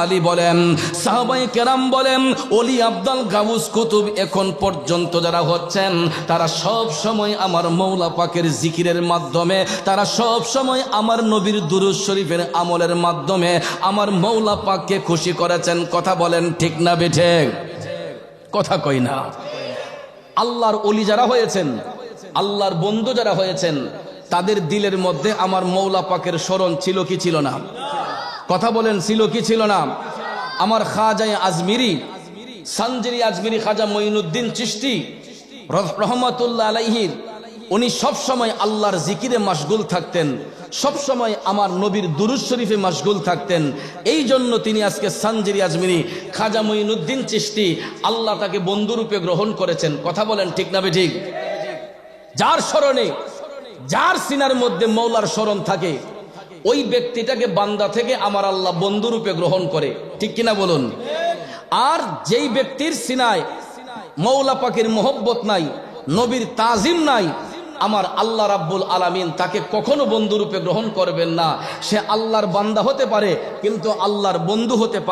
আলী বলেন, সাহাবায়ে কেরাম বলেন, ওলি আব্দাল গাউস কুতুব এখন পর্যন্ত যারা হচ্ছেন তারা সব সময় আমার মৌলা পাকের জিকিরের মাধ্যমে, তারা সব সময় আমার নবীর দুরূদ শরীফের আমলের মাধ্যমে আমার মৌলা পাককে খুশি করেছেন। কথা বলেন ঠিক না বেঠিক? কথা কই না। আল্লাহর ওলি যারা হয়েছেন, আল্লাহর বন্ধু যারা হয়েছেন, তাদের দিলের মধ্যে আমার মৌলা পাকের স্মরণ ছিল কি ছিল না? কথা বলেন, ছিল কি ছিল না? আমার খাজায়ে আজমিরি, সানজিরি আজমিরি খাজা মঈনুদ্দিন চিশতি রহমাতুল্লাহ আলাইহি, উনি সব সময় আল্লাহর জিকিরে মাশগুল থাকতেন, সব সময় আমার নবীর দুরূদ শরীফে মাশগুল থাকতেন। এই জন্য তিনি আজকে সানজিরি আজমিরি খাজা মঈনুদ্দিন চিশতি, আল্লাহ তাকে বন্ধুরূপে গ্রহণ করেছেন। কথা বলেন ঠিক না বেঠিক? যার স্মরণে, যার সিনার মধ্যে মৌলার স্মরণ থাকে, ওই ব্যক্তিটাকে বান্দা থেকে আমার আল্লাহ বন্ধুরূপে গ্রহণ করে। ঠিক কিনা বলুন? আর যেই ব্যক্তির সিনায় মৌলা পাকের মোহব্বত নাই, নবীর তাজিম নাই, আমার আল্লাহ রাব্বুল আলামিন তাকে কখনো বন্ধুরূপে গ্রহণ করবেন না। সে আল্লাহর বান্দা হতে পারে কিন্তু আল্লাহর বন্ধু হতে পারে